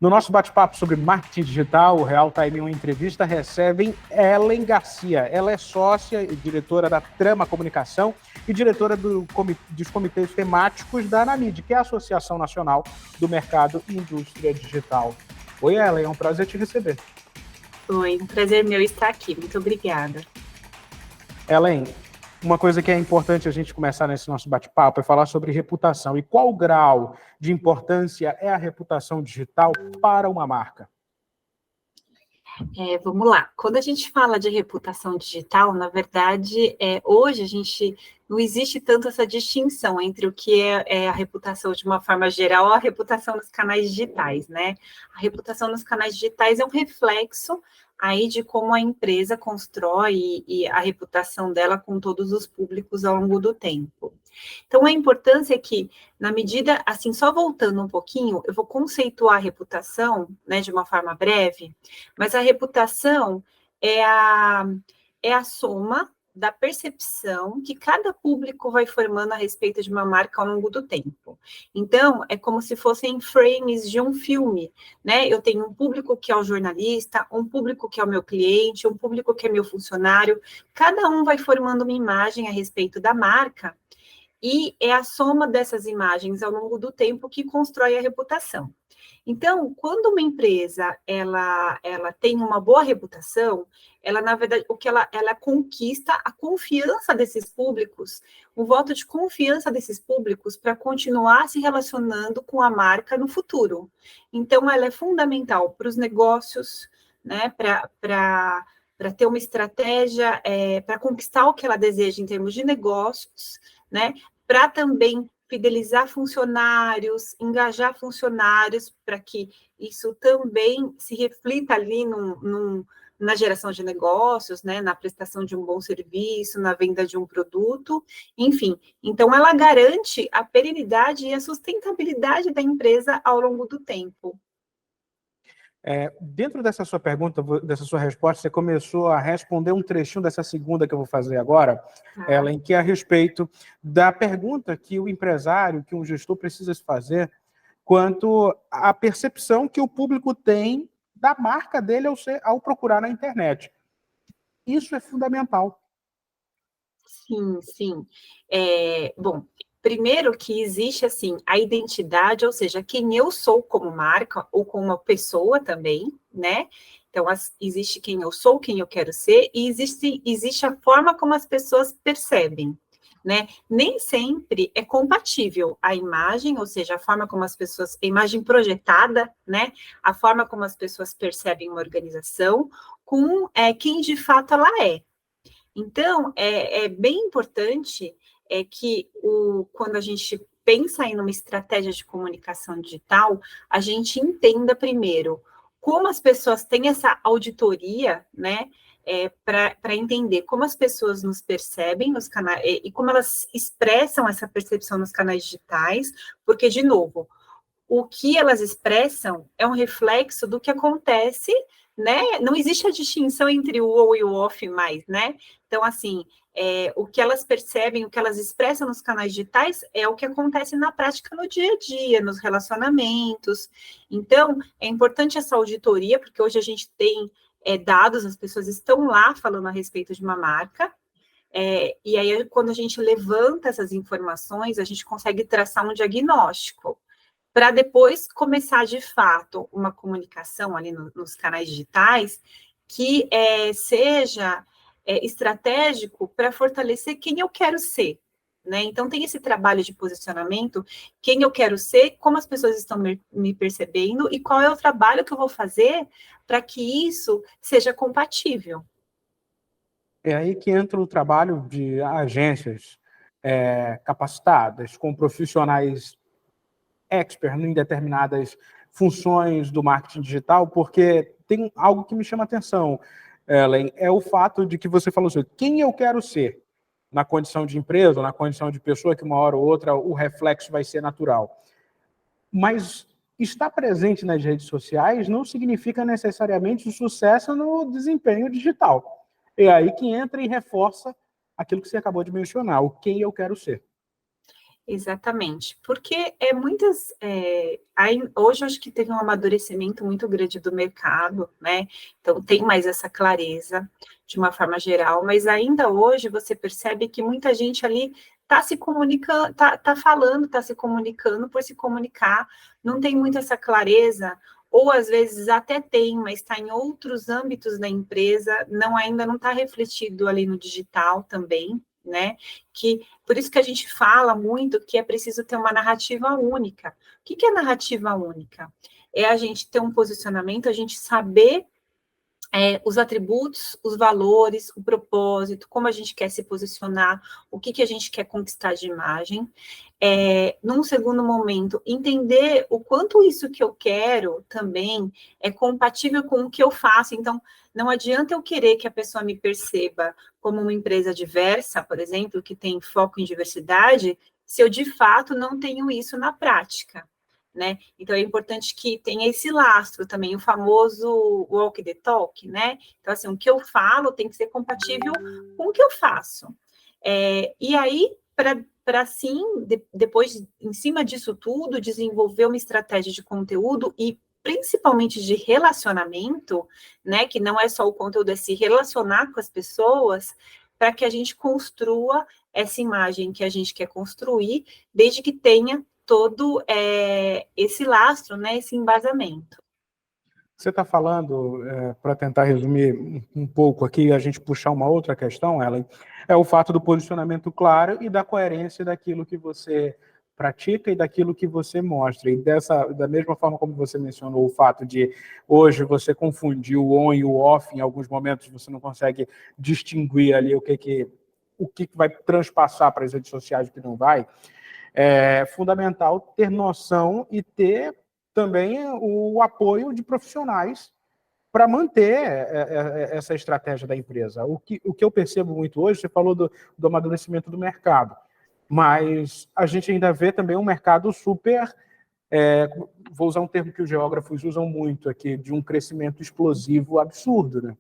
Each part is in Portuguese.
No nosso bate-papo sobre marketing digital, o Real Time, uma entrevista, recebem Ellen Garcia. Ela é sócia e diretora da Trama Comunicação e diretora dos comitês temáticos da ANAMID, que é a Associação Nacional do Mercado e Indústria Digital. Oi, Ellen, é um prazer te receber. Oi, um prazer meu estar aqui. Muito obrigada. Ellen, uma coisa que é importante a gente começar nesse nosso bate-papo é falar sobre reputação. E qual grau de importância é a reputação digital para uma marca? Vamos lá. Quando a gente fala de reputação digital, na verdade, hoje a gente não existe tanto essa distinção entre o que é a reputação de uma forma geral ou a reputação nos canais digitais, né? A reputação nos canais digitais é um reflexo aí de como a empresa constrói e a reputação dela com todos os públicos ao longo do tempo. Então, a importância é que, na medida, assim, só voltando um pouquinho, eu vou conceituar a reputação, né, de uma forma breve, mas a reputação é a soma da percepção que cada público vai formando a respeito de uma marca ao longo do tempo. Então, é como se fossem frames de um filme, né? Eu tenho um público que é o jornalista, um público que é o meu cliente, um público que é meu funcionário, cada um vai formando uma imagem a respeito da marca, e é a soma dessas imagens ao longo do tempo que constrói a reputação. Então, quando uma empresa ela tem uma boa reputação, ela, na verdade, ela conquista a confiança desses públicos, o voto de confiança desses públicos para continuar se relacionando com a marca no futuro. Então, ela é fundamental para os negócios, né, para ter uma estratégia, para conquistar o que ela deseja em termos de negócios, né, para também fidelizar funcionários, engajar funcionários, para que isso também se reflita ali na geração de negócios, né, na prestação de um bom serviço, na venda de um produto, enfim. Então, ela garante a perenidade e a sustentabilidade da empresa ao longo do tempo. Dentro dessa sua pergunta, dessa sua resposta, você começou a responder um trechinho dessa segunda que eu vou fazer agora, Ellen, que é a respeito da pergunta que o empresário, que um gestor precisa se fazer quanto à percepção que o público tem da marca dele ao procurar na internet. Isso é fundamental. Sim, sim. Bom, primeiro que existe, assim, a identidade, ou seja, quem eu sou como marca ou como uma pessoa também, né? Então, existe quem eu sou, quem eu quero ser, e existe a forma como as pessoas percebem, né? Nem sempre é compatível a imagem, ou seja, a forma como as pessoas, a imagem projetada, né? A forma como as pessoas percebem uma organização, com quem de fato ela é. Então, é bem importante que quando a gente pensa em uma estratégia de comunicação digital, a gente entenda primeiro como as pessoas têm essa auditoria, né, para entender como as pessoas nos percebem nos canais e como elas expressam essa percepção nos canais digitais, porque, de novo, o que elas expressam é um reflexo do que acontece, né? Não existe a distinção entre o on e o off mais, né? Então, assim, o que elas percebem, o que elas expressam nos canais digitais é o que acontece na prática no dia a dia, nos relacionamentos. Então, é importante essa auditoria, porque hoje a gente tem dados, as pessoas estão lá falando a respeito de uma marca, e aí, quando a gente levanta essas informações, a gente consegue traçar um diagnóstico para depois começar, de fato, uma comunicação ali nos canais digitais que seja estratégico para fortalecer quem eu quero ser, né? Então, tem esse trabalho de posicionamento, quem eu quero ser, como as pessoas estão me percebendo e qual é o trabalho que eu vou fazer para que isso seja compatível. É aí que entra o trabalho de agências capacitadas, com profissionais expert em determinadas funções do marketing digital, porque tem algo que me chama a atenção, Ellen, é o fato de que você falou assim, quem eu quero ser na condição de empresa, ou na condição de pessoa, que uma hora ou outra o reflexo vai ser natural. Mas estar presente nas redes sociais não significa necessariamente o sucesso no desempenho digital. É aí que entra e reforça aquilo que você acabou de mencionar, o quem eu quero ser. Exatamente, porque hoje eu acho que teve um amadurecimento muito grande do mercado, né? Então tem mais essa clareza de uma forma geral, mas ainda hoje você percebe que muita gente ali está se comunicando, tá falando, está se comunicando por se comunicar, não tem muito essa clareza, ou às vezes até tem, mas está em outros âmbitos da empresa, ainda não está refletido ali no digital também, né? Que por isso que a gente fala muito que é preciso ter uma narrativa única. O que é narrativa única? É a gente ter um posicionamento, a gente saber os atributos, os valores, o propósito, como a gente quer se posicionar, o que a gente quer conquistar de imagem. Num segundo momento, entender o quanto isso que eu quero também é compatível com o que eu faço. Então, não adianta eu querer que a pessoa me perceba como uma empresa diversa, por exemplo, que tem foco em diversidade, se eu de fato não tenho isso na prática. Né? Então, é importante que tenha esse lastro também, o famoso walk the talk, né? Então, assim, o que eu falo tem que ser compatível com o que eu faço. E aí, para sim, depois, em cima disso tudo, desenvolver uma estratégia de conteúdo e principalmente de relacionamento, né? Que não é só o conteúdo, é se relacionar com as pessoas, para que a gente construa essa imagem que a gente quer construir, desde que tenha todo esse lastro, né, esse embasamento. Você está falando, para tentar resumir um pouco aqui, a gente puxar uma outra questão, Ellen, é o fato do posicionamento claro e da coerência daquilo que você pratica e daquilo que você mostra. E da mesma forma como você mencionou o fato de hoje você confundir o on e o off, em alguns momentos você não consegue distinguir ali o que vai transpassar para as redes sociais e o que não vai. É fundamental ter noção e ter também o apoio de profissionais para manter essa estratégia da empresa. O que eu percebo muito hoje, você falou do amadurecimento do mercado, mas a gente ainda vê também um mercado super, vou usar um termo que os geógrafos usam muito aqui, de um crescimento explosivo absurdo, né?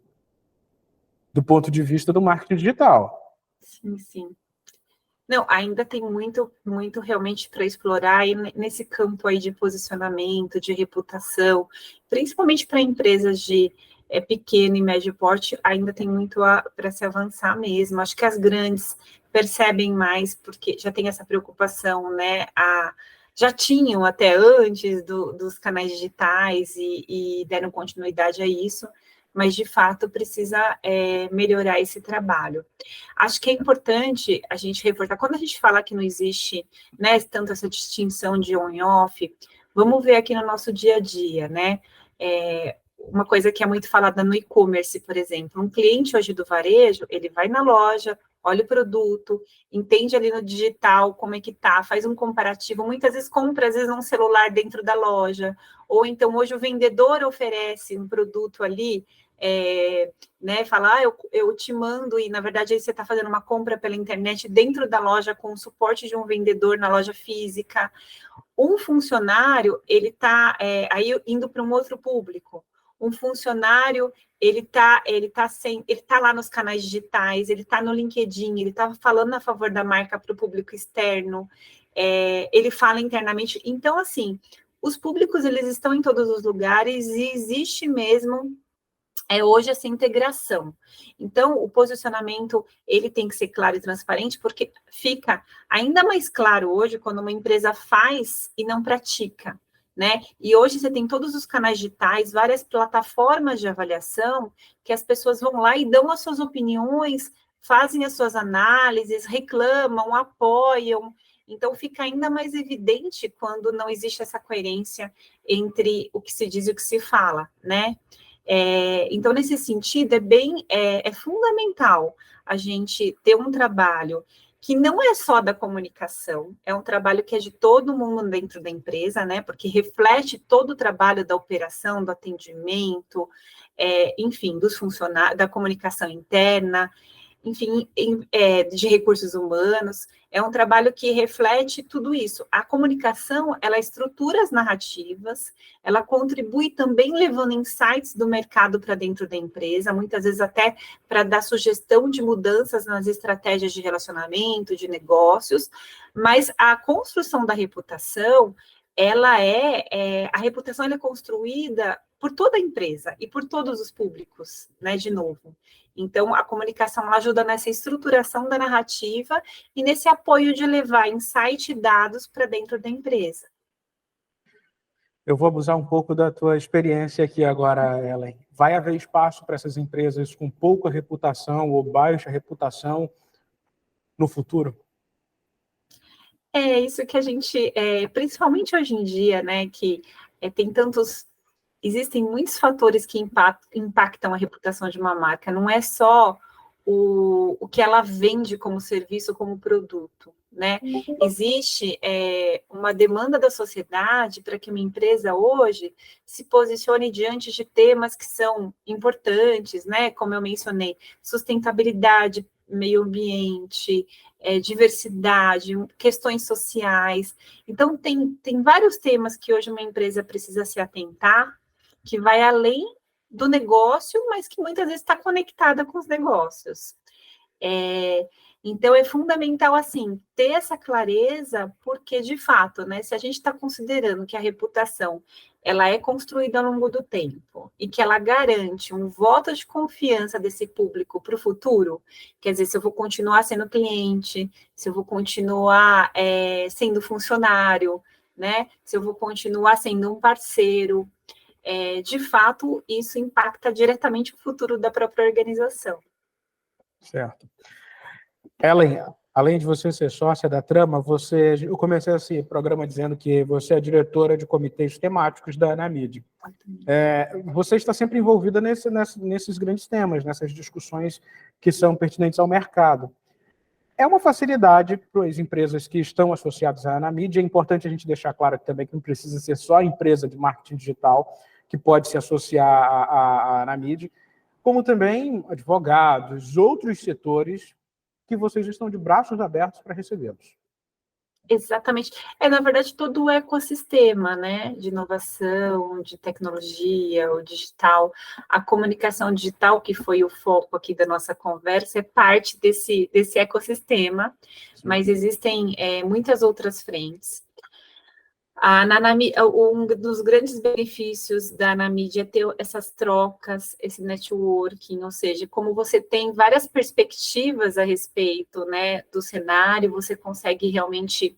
Do ponto de vista do marketing digital. Sim, sim. Não, ainda tem muito, muito realmente para explorar aí nesse campo aí de posicionamento, de reputação, principalmente para empresas de pequeno e médio porte, ainda tem muito para se avançar mesmo. Acho que as grandes percebem mais, porque já tem essa preocupação, né? Já tinham até antes dos canais digitais e deram continuidade a isso, mas de fato precisa melhorar esse trabalho. Acho que é importante a gente reforçar, quando a gente fala que não existe, né, tanto essa distinção de on e off, vamos ver aqui no nosso dia a dia, né? Uma coisa que é muito falada no e-commerce, por exemplo, um cliente hoje do varejo, ele vai na loja, olha o produto, entende ali no digital como é que tá, faz um comparativo, muitas vezes compra, às vezes, um celular dentro da loja, ou então hoje o vendedor oferece um produto ali, né, falar, eu te mando, e na verdade aí você está fazendo uma compra pela internet dentro da loja com o suporte de um vendedor na loja física. Um funcionário, ele está aí indo para um outro público. Um funcionário, ele tá lá nos canais digitais, ele está no LinkedIn, ele está falando a favor da marca para o público externo, ele fala internamente. Então, assim, os públicos, eles estão em todos os lugares e existe mesmo hoje essa integração. Então, o posicionamento, ele tem que ser claro e transparente, porque fica ainda mais claro hoje quando uma empresa faz e não pratica, né? E hoje você tem todos os canais digitais, várias plataformas de avaliação, que as pessoas vão lá e dão as suas opiniões, fazem as suas análises, reclamam, apoiam. Então, fica ainda mais evidente quando não existe essa coerência entre o que se diz e o que se fala, né? Então, nesse sentido, é fundamental a gente ter um trabalho que não é só da comunicação, é um trabalho que é de todo mundo dentro da empresa, né? Porque reflete todo o trabalho da operação, do atendimento, enfim, dos funcionários, da comunicação interna. enfim, de recursos humanos. É um trabalho que reflete tudo isso. A comunicação, ela estrutura as narrativas, ela contribui também levando insights do mercado para dentro da empresa, muitas vezes até para dar sugestão de mudanças nas estratégias de relacionamento, de negócios, mas a construção da reputação, a reputação ela é construída por toda a empresa e por todos os públicos, né, de novo. Então, a comunicação ela ajuda nessa estruturação da narrativa e nesse apoio de levar insight e dados para dentro da empresa. Eu vou abusar um pouco da tua experiência aqui agora, Ellen. Vai haver espaço para essas empresas com pouca reputação ou baixa reputação no futuro? É isso que a gente, principalmente hoje em dia, né, que tem existem muitos fatores que impactam a reputação de uma marca, não é só o que ela vende como serviço, como produto, né? Existe uma demanda da sociedade para que uma empresa hoje se posicione diante de temas que são importantes, né? Como eu mencionei, sustentabilidade, meio ambiente, diversidade, questões sociais. Então, tem vários temas que hoje uma empresa precisa se atentar, que vai além do negócio, mas que muitas vezes está conectada com os negócios. Então, é fundamental, assim, ter essa clareza, porque, de fato, né, se a gente está considerando que a reputação ela é construída ao longo do tempo e que ela garante um voto de confiança desse público para o futuro, quer dizer, se eu vou continuar sendo cliente, se eu vou continuar sendo funcionário, né, se eu vou continuar sendo um parceiro, de fato, isso impacta diretamente o futuro da própria organização. Certo. Ellen, além de você ser sócia da Trama, eu comecei esse programa dizendo que você é diretora de comitês temáticos da Anamid. Você está sempre envolvida nesses grandes temas, nessas discussões que são pertinentes ao mercado. É uma facilidade para as empresas que estão associadas à Anamid. É importante a gente deixar claro também que não precisa ser só a empresa de marketing digital que pode se associar à Anamid, como também advogados, outros setores que vocês estão de braços abertos para recebê-los. Exatamente. Na verdade, todo o ecossistema, né, de inovação, de tecnologia, o digital, a comunicação digital, que foi o foco aqui da nossa conversa, é parte desse ecossistema, mas existem muitas outras frentes. Um dos grandes benefícios da Anamid é ter essas trocas, esse networking, ou seja, como você tem várias perspectivas a respeito, né, do cenário, você consegue realmente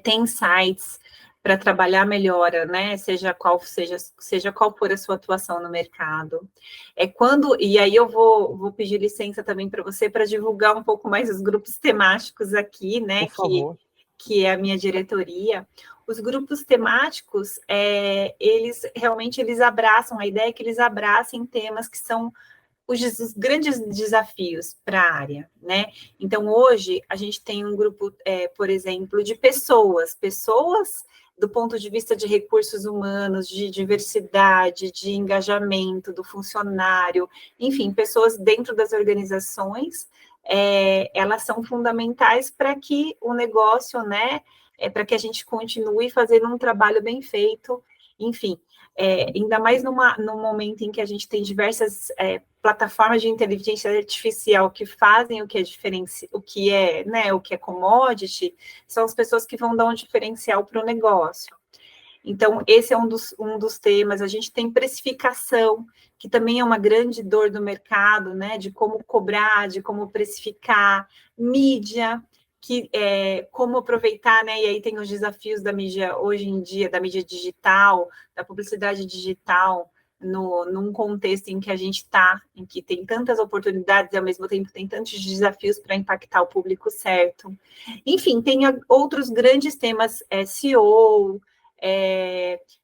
ter insights para trabalhar a melhora, né, seja qual for a sua atuação no mercado. E aí eu vou pedir licença também para você para divulgar um pouco mais os grupos temáticos aqui, né, Por favor. que é a minha diretoria. Os grupos temáticos, eles abraçam, a ideia é que eles abracem temas que são os grandes desafios para a área, né? Então, hoje, a gente tem um grupo, por exemplo, de pessoas do ponto de vista de recursos humanos, de diversidade, de engajamento do funcionário, enfim, pessoas dentro das organizações, elas são fundamentais para que o negócio, né, para que a gente continue fazendo um trabalho bem feito, enfim, ainda mais num momento em que a gente tem diversas plataformas de inteligência artificial que fazem o que é né, o que é commodity, são as pessoas que vão dar um diferencial para o negócio. Então, esse é um dos temas. A gente tem precificação, que também é uma grande dor do mercado, né, de como cobrar, de como precificar, mídia, como aproveitar, né, e aí tem os desafios da mídia hoje em dia, da mídia digital, da publicidade digital, num contexto em que a gente está, em que tem tantas oportunidades e, ao mesmo tempo, tem tantos desafios para impactar o público certo. Enfim, tem outros grandes temas, SEO,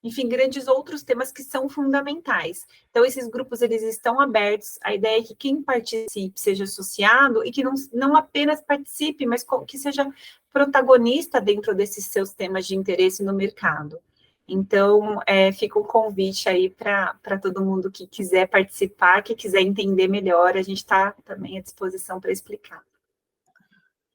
enfim, grandes outros temas que são fundamentais. Então, esses grupos, eles estão abertos, a ideia é que quem participe seja associado e que não apenas participe, mas que seja protagonista dentro desses seus temas de interesse no mercado. Então, fica um convite aí para todo mundo que quiser participar, que quiser entender melhor, a gente está também à disposição para explicar.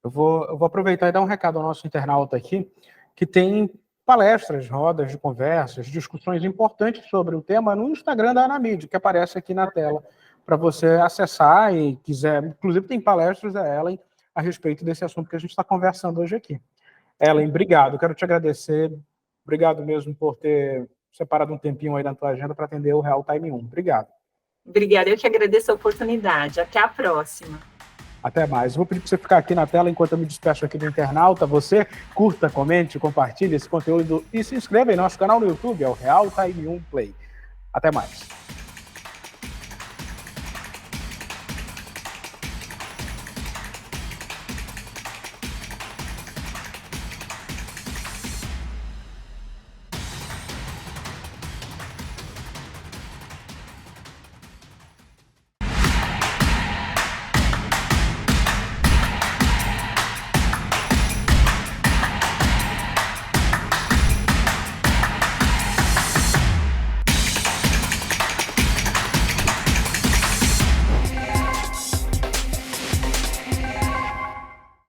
Eu vou aproveitar e dar um recado ao nosso internauta aqui, que tem palestras, rodas de conversas, discussões importantes sobre o tema no Instagram da Anamídia, que aparece aqui na tela, para você acessar e quiser. Inclusive, tem palestras da Ellen a respeito desse assunto que a gente está conversando hoje aqui. Ellen, obrigado. Quero te agradecer. Obrigado mesmo por ter separado um tempinho aí na tua agenda para atender o Real Time 1. Obrigado. Obrigada, eu que agradeço a oportunidade. Até a próxima. Até mais. Vou pedir para você ficar aqui na tela enquanto eu me despeço aqui do internauta. Você curta, comente, compartilhe esse conteúdo e se inscreva em nosso canal no YouTube, é o Real Time 1 Play. Até mais.